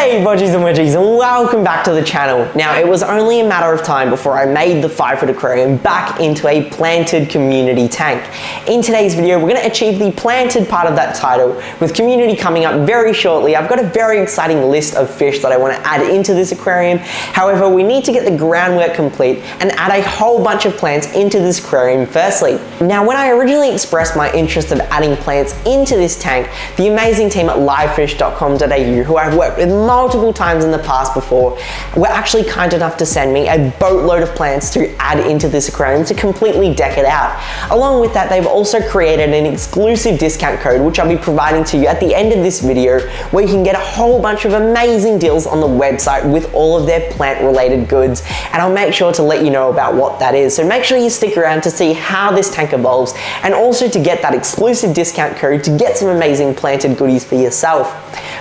G'day Bodgies and Wedgies and welcome back to the channel. Now it was only a matter of time before I made the 5-foot aquarium back into a planted community tank. In today's video we're going to achieve the planted part of that title with community coming up very shortly. I've got a very exciting list of fish that I want to add into this aquarium. However, we need to get the groundwork complete and add a whole bunch of plants into this aquarium firstly. Now when I originally expressed my interest of adding plants into this tank, the amazing team at livefish.com.au, who I've worked with multiple times in the past before, were actually kind enough to send me a boatload of plants to add into this aquarium to completely deck it out. Along with that, they've also created an exclusive discount code which I'll be providing to you at the end of this video, where you can get a whole bunch of amazing deals on the website with all of their plant related goods, and I'll make sure to let you know about what that is. So make sure you stick around to see how this tank evolves and also to get that exclusive discount code to get some amazing planted goodies for yourself.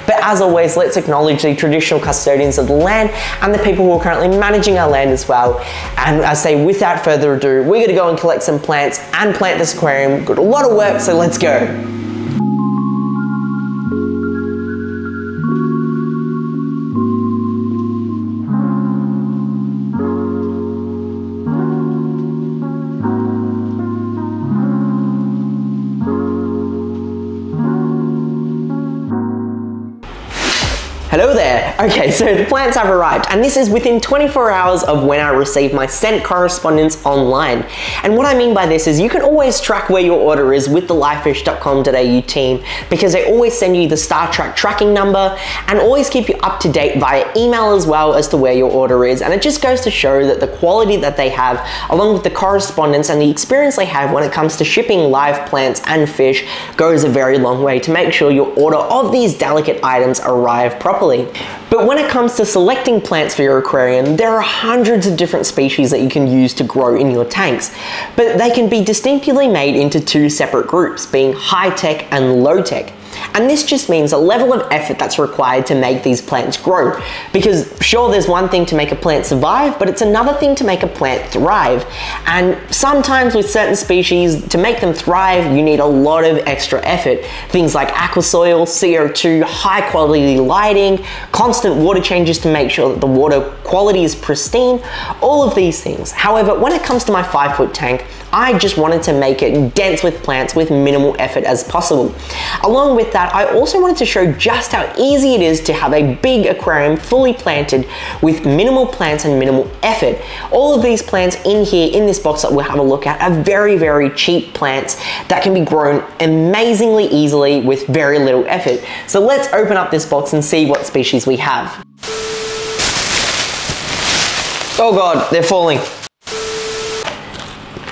But as always, let's acknowledge the traditional custodians of the land and the people who are currently managing our land as well. And I say, without further ado, we're gonna go and collect some plants and plant this aquarium. We've got a lot of work, so let's go. Hello there. Okay, so the plants have arrived, and this is within 24 hours of when I received my sent correspondence online. And what I mean by this is you can always track where your order is with the livefish.com.au team, because they always send you the Star Trek tracking number and always keep you up to date via email as well as to where your order is. And it just goes to show that the quality that they have, along with the correspondence and the experience they have when it comes to shipping live plants and fish, goes a very long way to make sure your order of these delicate items arrive properly. But when it comes to selecting plants for your aquarium, there are hundreds of different species that you can use to grow in your tanks, but they can be distinctly made into two separate groups, being high-tech and low-tech. And this just means a level of effort that's required to make these plants grow. Because sure, there's one thing to make a plant survive, but it's another thing to make a plant thrive. And sometimes with certain species, to make them thrive, you need a lot of extra effort. Things like aquasoil, CO2, high quality lighting, constant water changes to make sure that the water quality is pristine, all of these things. However, when it comes to my 5-foot tank, I just wanted to make it dense with plants with minimal effort as possible. Along with that, I also wanted to show just how easy it is to have a big aquarium fully planted with minimal plants and minimal effort. All of these plants in here, in this box that we'll have a look at, are very, very cheap plants that can be grown amazingly easily with very little effort. So let's open up this box and see what species we have. Oh God, they're falling.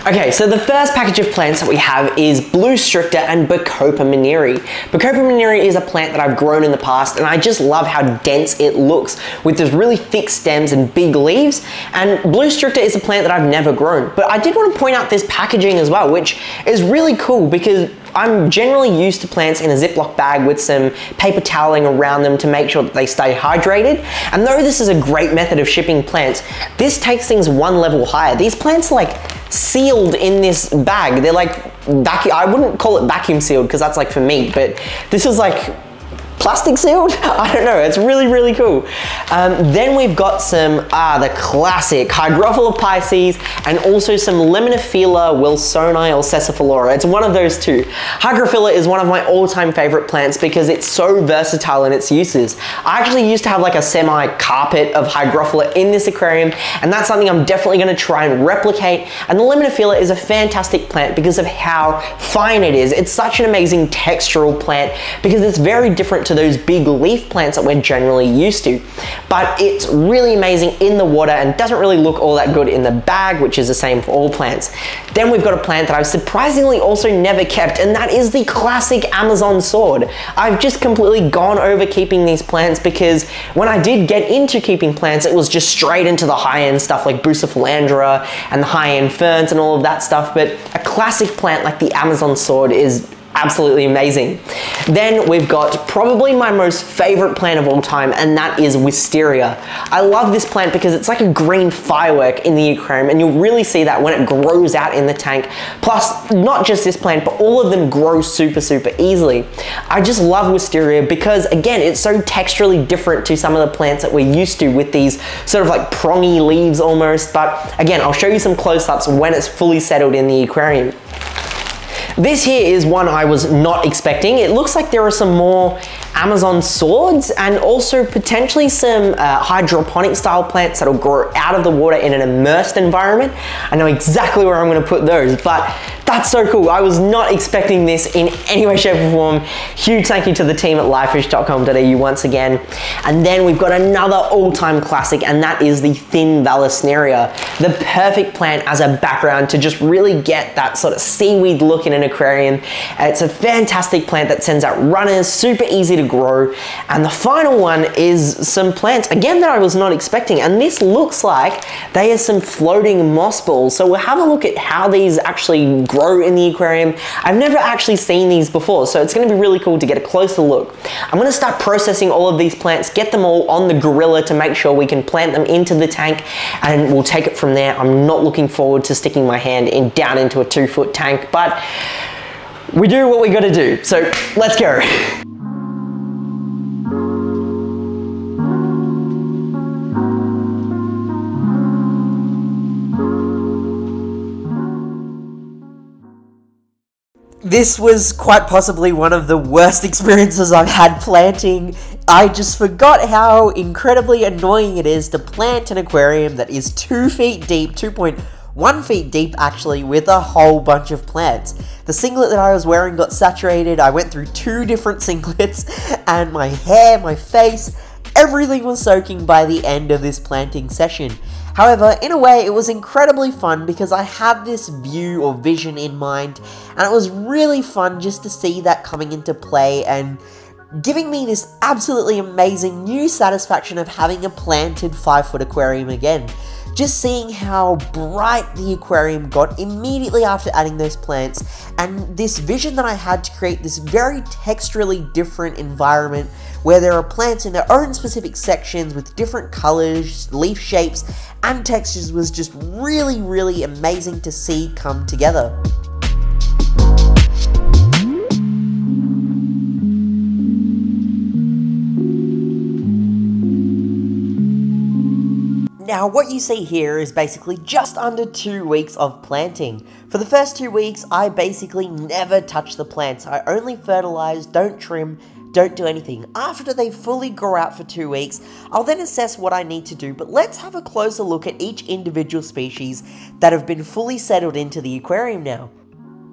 Okay, so the first package of plants that we have is Blue Stricta and Bacopa Maneri. Bacopa Maneri is a plant that I've grown in the past, and I just love how dense it looks with those really thick stems and big leaves. And Blue Stricta is a plant that I've never grown. But I did want to point out this packaging as well, which is really cool because I'm generally used to plants in a Ziploc bag with some paper toweling around them to make sure that they stay hydrated. And though this is a great method of shipping plants, this takes things one level higher. These plants are like sealed in this bag. They're like vacuum. I wouldn't call it vacuum sealed because that's like for meat, but this is like plastic sealed? I don't know, it's really, really cool. Then we've got some, the classic Hygrophila pisces and also some Lemnophila wilsoni or Sessophilora. It's one of those two. Hygrophila is one of my all-time favorite plants because it's so versatile in its uses. I actually used to have like a semi-carpet of Hygrophila in this aquarium, and that's something I'm definitely gonna try and replicate. And the Lemnophila is a fantastic plant because of how fine it is. It's such an amazing textural plant because it's very different to those big leaf plants that we're generally used to. But it's really amazing in the water and doesn't really look all that good in the bag, which is the same for all plants. Then we've got a plant that I've surprisingly also never kept, and that is the classic Amazon sword. I've just completely gone over keeping these plants because when I did get into keeping plants, it was just straight into the high-end stuff like Bucephalandra and the high-end ferns and all of that stuff. But a classic plant like the Amazon sword is absolutely amazing. Then we've got probably my most favorite plant of all time, and that is Wisteria. I love this plant because it's like a green firework in the aquarium, and you'll really see that when it grows out in the tank. Plus, not just this plant, but all of them grow super easily. I just love Wisteria because, again, it's so texturally different to some of the plants that we're used to with these sort of like prongy leaves almost. But again, I'll show you some close-ups when it's fully settled in the aquarium. This here is one I was not expecting. It looks like there are some more Amazon swords and also potentially some hydroponic style plants that'll grow out of the water in an immersed environment. I know exactly where I'm gonna put those, but that's so cool. I was not expecting this in any way, shape or form. Huge thank you to the team at livefish.com.au once again. And then we've got another all-time classic, and that is the thin Vallisneria. The perfect plant as a background to just really get that sort of seaweed look in an aquarium. It's a fantastic plant that sends out runners, super easy to grow. And the final one is some plants, again, that I was not expecting. And this looks like they are some floating moss balls. So we'll have a look at how these actually grow in the aquarium. I've never actually seen these before, so it's going to be really cool to get a closer look. I'm going to start processing all of these plants, get them all on the gorilla to make sure we can plant them into the tank, and we'll take it from there. I'm not looking forward to sticking my hand down into a 2-foot tank, but we do what we got to do. So let's go. This was quite possibly one of the worst experiences I've had planting. I just forgot how incredibly annoying it is to plant an aquarium that is 2 feet deep, 2.1 feet deep actually, with a whole bunch of plants. The singlet that I was wearing got saturated. I went through 2 different singlets, and my hair, my face, everything was soaking by the end of this planting session. However, in a way, it was incredibly fun because I had this view or vision in mind, and it was really fun just to see that coming into play and giving me this absolutely amazing new satisfaction of having a planted 5-foot aquarium again. Just seeing how bright the aquarium got immediately after adding those plants, and this vision that I had to create this very texturally different environment where there are plants in their own specific sections with different colors, leaf shapes, and textures was just really amazing to see come together. Now, what you see here is basically just under 2 weeks of planting. For the first 2 weeks, I basically never touch the plants. I only fertilize, don't trim, don't do anything. After they fully grow out for 2 weeks, I'll then assess what I need to do, but let's have a closer look at each individual species that have been fully settled into the aquarium now.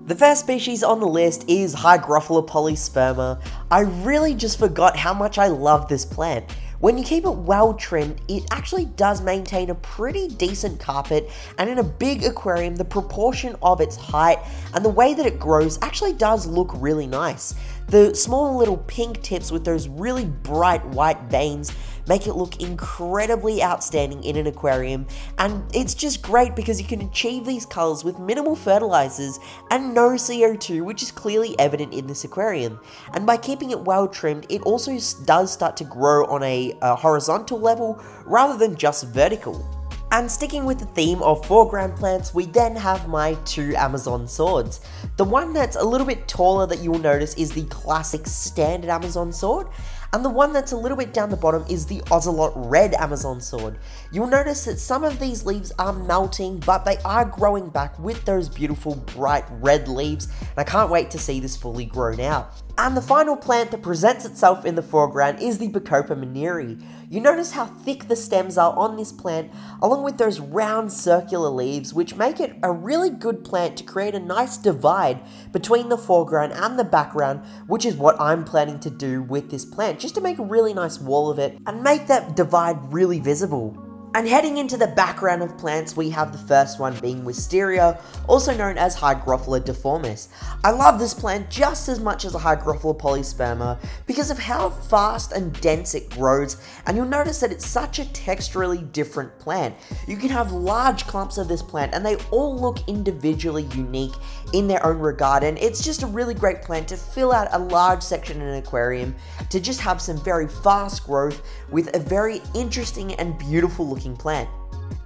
The first species on the list is Hygrophila polysperma. I really just forgot how much I love this plant. When you keep it well trimmed, it actually does maintain a pretty decent carpet, and in a big aquarium, the proportion of its height and the way that it grows actually does look really nice. The small little pink tips with those really bright white veins make it look incredibly outstanding in an aquarium, and it's just great because you can achieve these colors with minimal fertilizers and no CO2, which is clearly evident in this aquarium. And by keeping it well trimmed, it also does start to grow on a horizontal level rather than just vertical. And sticking with the theme of foreground plants, we then have my 2 Amazon swords. The one that's a little bit taller that you will notice is the classic standard Amazon sword, and the one that's a little bit down the bottom is the Ocelot Red Amazon sword. You'll notice that some of these leaves are melting, but they are growing back with those beautiful bright red leaves, and I can't wait to see this fully grown out. And the final plant that presents itself in the foreground is the Bacopa Maneri. You notice how thick the stems are on this plant, along with those round circular leaves, which make it a really good plant to create a nice divide between the foreground and the background, which is what I'm planning to do with this plant, just to make a really nice wall of it and make that divide really visible. And heading into the background of plants, we have the first one being Wisteria, also known as Hygrophila deformis. I love this plant just as much as a Hygrophila polysperma because of how fast and dense it grows, and you'll notice that it's such a texturally different plant. You can have large clumps of this plant and they all look individually unique in their own regard, and it's just a really great plant to fill out a large section in an aquarium, to just have some very fast growth with a very interesting and beautiful looking plant.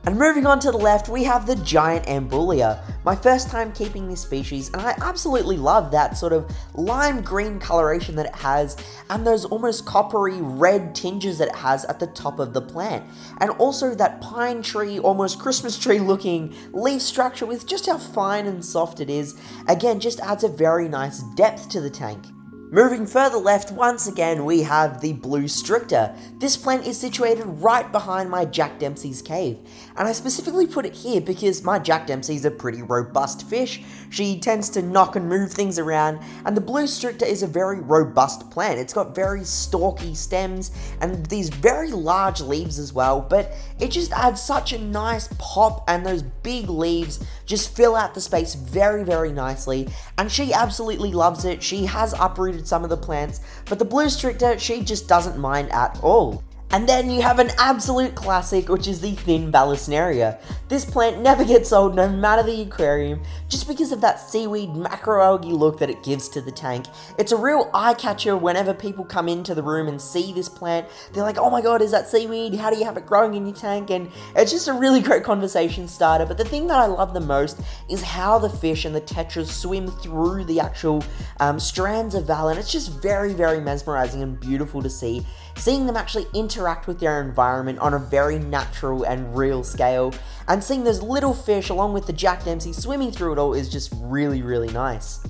And moving on to the left, we have the giant Ambulia. My first time keeping this species, and I absolutely love that sort of lime green coloration that it has, and those almost coppery red tinges that it has at the top of the plant. And also that pine tree, almost Christmas tree looking leaf structure with just how fine and soft it is, again just adds a very nice depth to the tank. Moving further left, once again, we have the blue stricta. This plant is situated right behind my Jack Dempsey's cave, and I specifically put it here because my Jack Dempsey's a pretty robust fish. She tends to knock and move things around, and the blue stricta is a very robust plant. It's got very stalky stems and these very large leaves as well, but it just adds such a nice pop, and those big leaves just fill out the space very, very nicely, and she absolutely loves it. She has uprooted some of the plants, but the blue stricta, she just doesn't mind at all. And then you have an absolute classic, which is the thin Balasinaria. This plant never gets old, no matter the aquarium, just because of that seaweed macroalgae look that it gives to the tank. It's a real eye catcher whenever people come into the room and see this plant. They're like, oh my god, is that seaweed? How do you have it growing in your tank? And it's just a really great conversation starter. But the thing that I love the most is how the fish and the tetras swim through the actual strands of val, and it's just very, very mesmerizing and beautiful to see. Seeing them actually interact with their environment on a very natural and real scale, and seeing those little fish along with the Jack Dempsey swimming through it all is just really, really nice.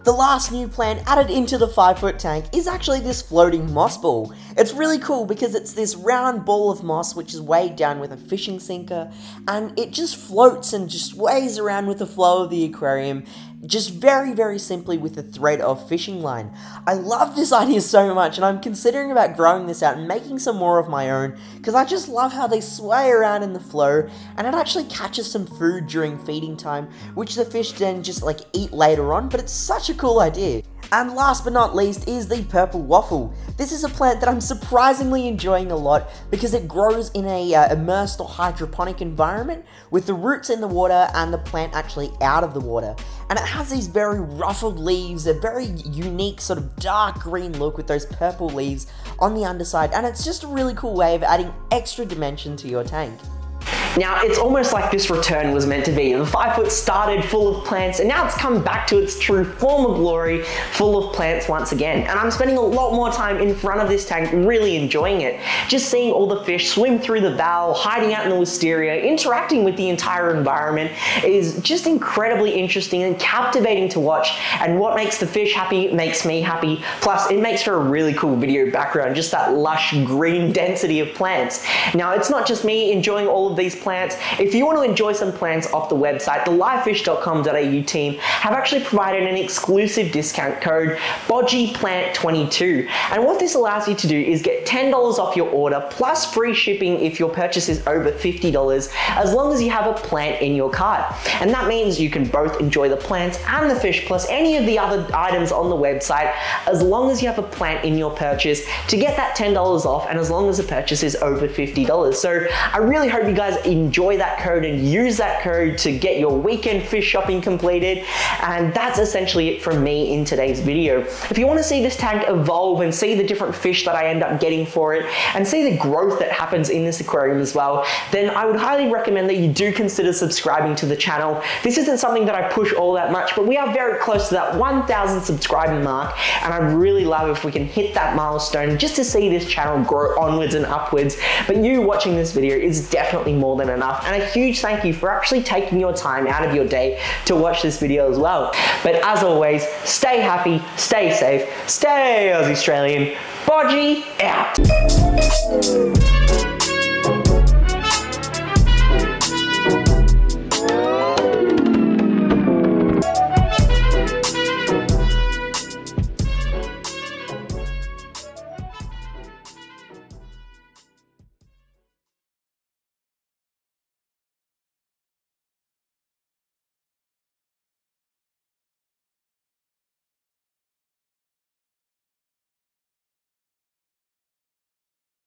The last new plant added into the 5-foot tank is actually this floating moss ball. It's really cool because it's this round ball of moss which is weighed down with a fishing sinker, and it just floats and just sways around with the flow of the aquarium, just very, very simply with a thread of fishing line. I love this idea so much, and I'm considering about growing this out and making some more of my own, because I just love how they sway around in the flow, and it actually catches some food during feeding time, which the fish then just like eat later on, but it's such a cool idea. And last but not least is the purple waffle. This is a plant that I'm surprisingly enjoying a lot because it grows in a immersed or hydroponic environment with the roots in the water and the plant actually out of the water. And it has these very ruffled leaves, a very unique sort of dark green look with those purple leaves on the underside, and it's just a really cool way of adding extra dimension to your tank. Now, it's almost like this return was meant to be. The 5-foot started full of plants, and now it's come back to its true form of glory, full of plants once again. And I'm spending a lot more time in front of this tank, really enjoying it. Just seeing all the fish swim through the val, hiding out in the wisteria, interacting with the entire environment is just incredibly interesting and captivating to watch. And what makes the fish happy makes me happy. Plus, it makes for a really cool video background, just that lush green density of plants. Now, it's not just me enjoying all of these plants. If you want to enjoy some plants off the website, the livefish.com.au team have actually provided an exclusive discount code, BodgiePlant22. And what this allows you to do is get $10 off your order plus free shipping if your purchase is over $50, as long as you have a plant in your cart. And that means you can both enjoy the plants and the fish plus any of the other items on the website, as long as you have a plant in your purchase, to get that $10 off, and as long as the purchase is over $50. So I really hope you guys enjoy that code and use that code to get your weekend fish shopping completed. And that's essentially it from me in today's video. If you want to see this tank evolve and see the different fish that I end up getting for it and see the growth that happens in this aquarium as well, then I would highly recommend that you do consider subscribing to the channel. This isn't something that I push all that much, but we are very close to that 1,000 subscriber mark, and I'd really love if we can hit that milestone just to see this channel grow onwards and upwards. But you watching this video is definitely more than enough, and a huge thank you for actually taking your time out of your day to watch this video as well. But as always, stay happy, stay safe, stay Aussie Australian. Bodgie out.